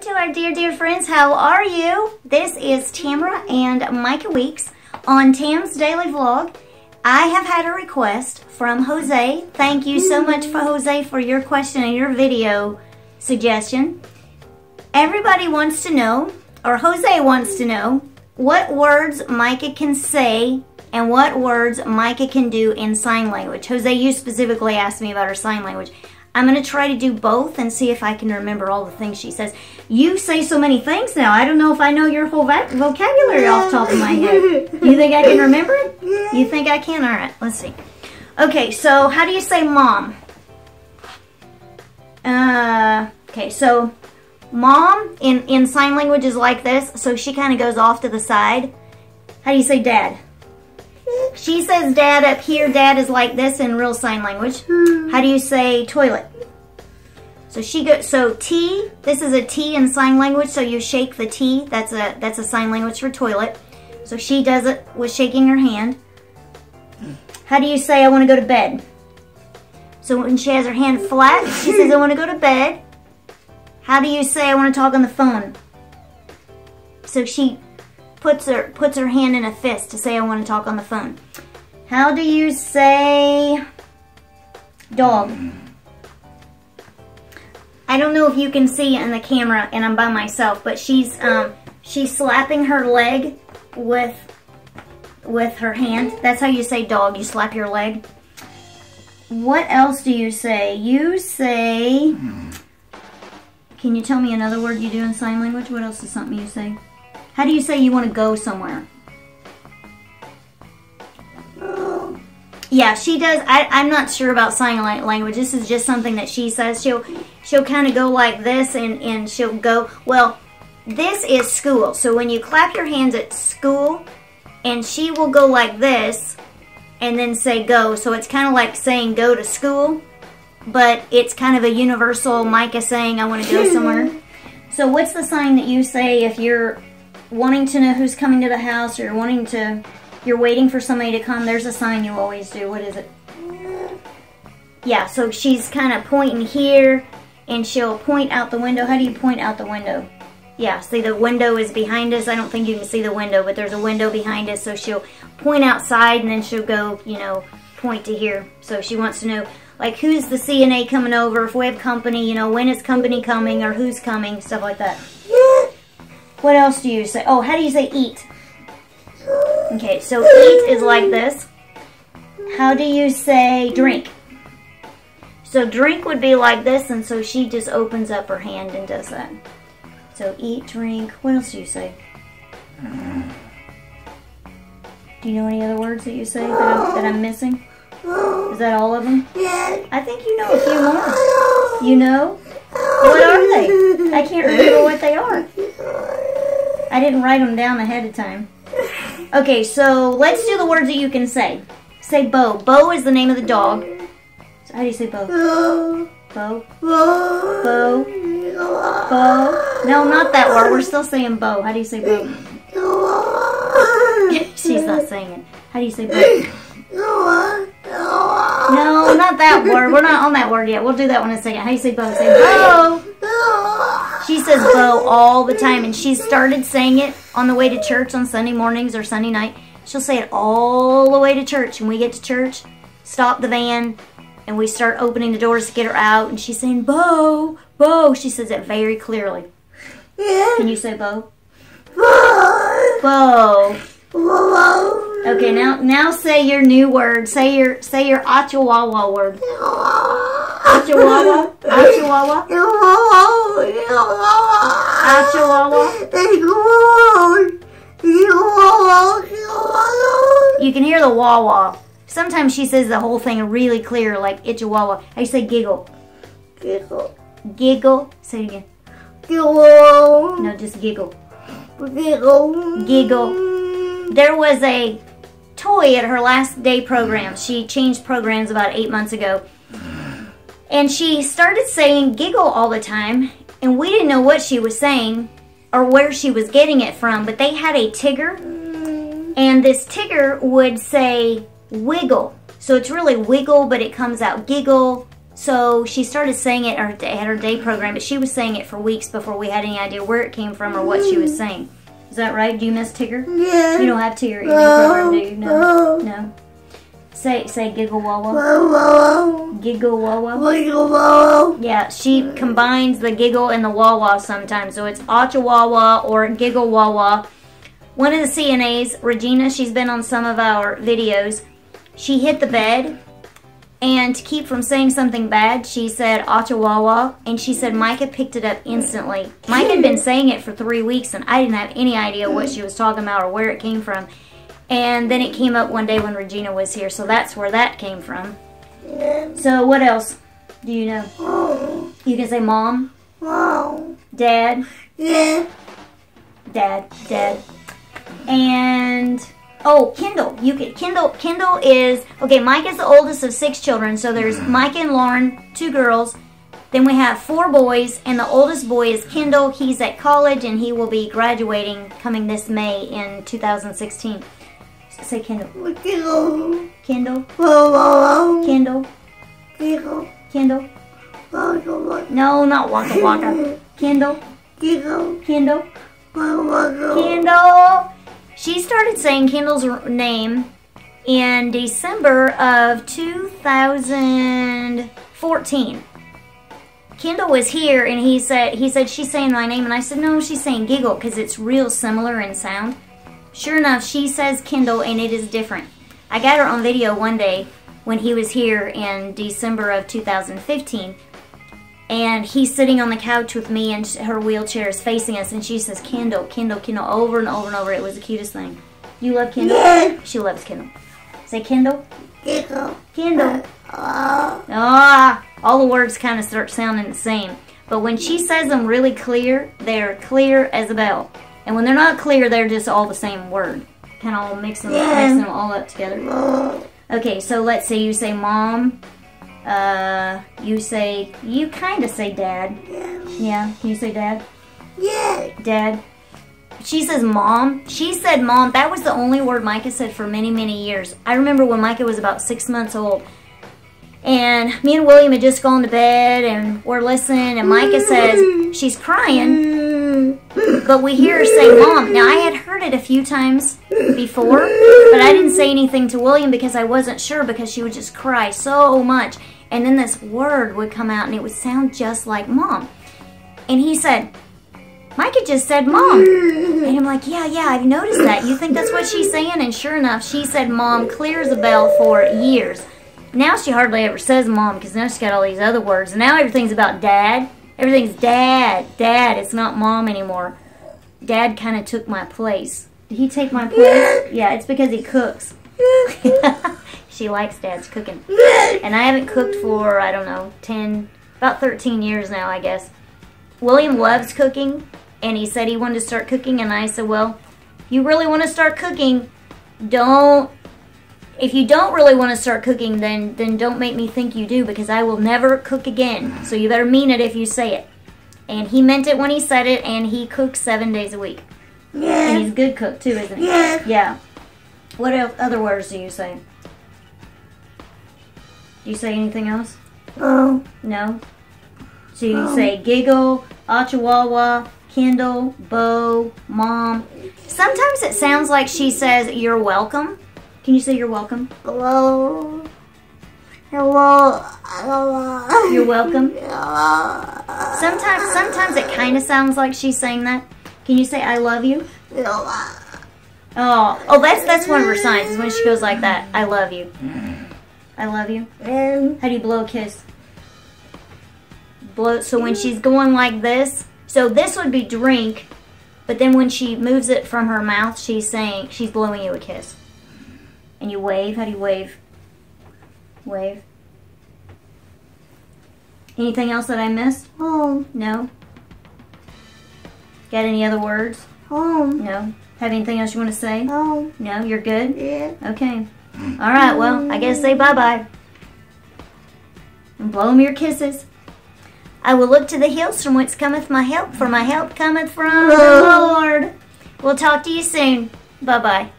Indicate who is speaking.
Speaker 1: to our dear friends. How are you? This is Tamera and Micah Weeks on Tam's Daily Vlog. I have had a request from Jose. Thank you so much for Jose for your question and your video suggestion. Everybody wants to know, or Jose wants to know, what words Micah can say and what words Micah can do in sign language. Jose, you specifically asked me about her sign language. I'm going to try to do both and see if I can remember all the things she says. You say so many things now. I don't know if I know your whole vocabulary off the top of my head. You think I can remember it? You think I can? All right, let's see. Okay, so how do you say mom? Okay, so mom in sign language is like this. So she kind of goes off to the side. How do you say dad? She says dad up here. Dad is like this in real sign language. How do you say toilet? So she goes. So T. This is a T in sign language. So you shake the T. That's a sign language for toilet. So she does it with shaking her hand. How do you say I want to go to bed? So when she has her hand flat, she says I want to go to bed. How do you say I want to talk on the phone? So she puts her hand in a fist to say I want to talk on the phone. How do you say dog? I don't know if you can see it in the camera and I'm by myself, but she's slapping her leg with her hand. That's how you say dog. You slap your leg. What else do you say? You say, can you tell me another word you do in sign language? What else is something you say? How do you say you want to go somewhere? Yeah, she does. I'm not sure about sign language. This is just something that she says. She'll kind of go like this and she'll go, well, this is school. So when you clap your hands at school, and she will go like this and then say go. So it's kind of like saying go to school, but it's kind of a universal Micah saying I want to go somewhere. So what's the sign that you say if you're wanting to know who's coming to the house, or you're waiting for somebody to come? There's a sign you always do. What is it? Yeah, so she's kind of pointing here and she'll point out the window. How do you point out the window? Yeah, see, the window is behind us. I don't think you can see the window, but there's a window behind us. So she'll point outside and then she'll go, point to here. So she wants to know, like, who's the CNA coming over, if we have company, when is company coming, or who's coming, stuff like that. What else do you say? Oh, how do you say eat? Okay, so eat is like this. How do you say drink? So drink would be like this, and so she just opens up her hand and does that. So eat, drink. What else do you say? Do you know any other words that you say that I'm missing? Is that all of them? I think you know a few more. You know? What are they? I can't remember what they are. I didn't write them down ahead of time. Okay, so let's do the words that you can say. Say Bo. Bo is the name of the dog. So how do you say Bo? Bo. Bo. Bo. No, not that word. We're still saying Bo. How do you say Bo? She's not saying it. How do you say Bo? No, not that word. We're not on that word yet. We'll do that one in a second. How do you say Bo? Say Bo. She says Bo all the time, and she started saying it on the way to church on Sunday mornings or Sunday night. She'll say it all the way to church. When we get to church, stop the van, and we start opening the doors to get her out, and she's saying Bo, Bo. She says it very clearly. Can you say Bo? Bo. Okay, now say your new word. Say your Achawawa word. Achawawa. Achawawa. Achawawa. You can hear the wah-wah. Sometimes she says the whole thing really clear, like Ichawawa. How you say giggle? Giggle. Giggle. Say it again. Giggle. No, just giggle. Giggle. Giggle. There was a toy at her last day program. She changed programs about 8 months ago. And she started saying giggle all the time. And we didn't know what she was saying or where she was getting it from. But they had a Tigger. And this Tigger would say wiggle. So it's really wiggle, but it comes out giggle, So she started saying it at her day program, but she was saying it for weeks before we had any idea where it came from or what she was saying. Is that right? Do you miss Tigger?
Speaker 2: Yeah.
Speaker 1: You don't have Tigger in your program, do you? No. No. Say giggle wawa. Giggle wawa. Yeah, she combines the giggle and the wawa sometimes. So it's acha wawa or giggle wawa. One of the CNAs, Regina, she's been on some of our videos. She hit the bed, and to keep from saying something bad, she said acha wawa, and she said Micah picked it up instantly. Micah had been saying it for 3 weeks, and I didn't have any idea what she was talking about or where it came from. And then it came up one day when Regina was here, so that's where that came from. So what else do you know? You can say mom, dad, dad, and oh, Kendall. You can Kendall is okay. Micah's the oldest of 6 children, so there's Micah and Lauren, 2 girls. Then we have 4 boys, and the oldest boy is Kendall. He's at college, and he will be graduating coming this May in 2016. Say Kendall. Kendall. Kendall. Kendall. No, not Waka Waka. Kendall. Kendall. Kendall. She started saying Kendall's name in December of 2014. Kendall was here, and he said she's saying my name, and I said no, she's saying Giggle because it's real similar in sound. Sure enough, she says Kendall, and it is different. I got her on video one day when he was here in December of 2015, and he's sitting on the couch with me, and her wheelchair is facing us, and she says Kendall, Kendall, Kendall, over and over and over. It was the cutest thing. You love Kendall? Yeah. She loves Kendall. Say Kendall. Kendall. Kendall. All the words kind of start sounding the same, but when she says them really clear, they're clear as a bell. And when they're not clear, they're just all the same word. Kind of all mixing them all up together. Okay, so let's say you say mom. You kind of say dad. Yeah, can you say dad? Yeah. Dad. She says mom. She said mom. That was the only word Micah said for many, many years. I remember when Micah was about 6 months old. And me and William had just gone to bed, and we're listening, and Micah says she's crying, but we hear her say mom. Now, I had heard it a few times before, but I didn't say anything to William because I wasn't sure, because she would just cry so much. And then this word would come out, and it would sound just like mom. And he said, Micah just said mom. And I'm like, yeah, I've noticed that. You think that's what she's saying? And sure enough, she said mom clear as a bell for years. Now she hardly ever says mom because now she's got all these other words. And now everything's about dad. Everything's dad. Dad. It's not mom anymore. Dad kind of took my place. Did he take my place? Yeah, it's because he cooks. She likes dad's cooking. And I haven't cooked for, I don't know, about 13 years now, I guess. William loves cooking, and he said he wanted to start cooking, and I said, well, if you really want to start cooking, if you don't really want to start cooking, then don't make me think you do, because I will never cook again. So you better mean it if you say it. And he meant it when he said it, and he cooks 7 days a week. Yeah. And he's a good cook too, isn't he? Yeah. Yeah. What other words do you say? Do you say anything else? Oh. No? So you say giggle, achawawa, Kendall, Bo, mom. Sometimes it sounds like she says you're welcome. Can you say you're welcome? Hello. Hello. Hello. You're welcome. Sometimes it kind of sounds like she's saying that. Can you say I love you? Oh, that's one of her signs, is when she goes like that. I love you. I love you. How do you blow a kiss? Blow. So when she's going like this, so this would be drink, but then when she moves it from her mouth, she's blowing you a kiss. And you wave. How do you wave? Wave. Anything else that I missed? Home. No. Got any other words? Home. No. Have anything else you want to say? Home. No. You're good? Yeah. Okay. All right. Well, I guess say bye-bye. And blow them your kisses. I will look to the hills from whence cometh my help, for my help cometh from the Lord. We'll talk to you soon. Bye-bye.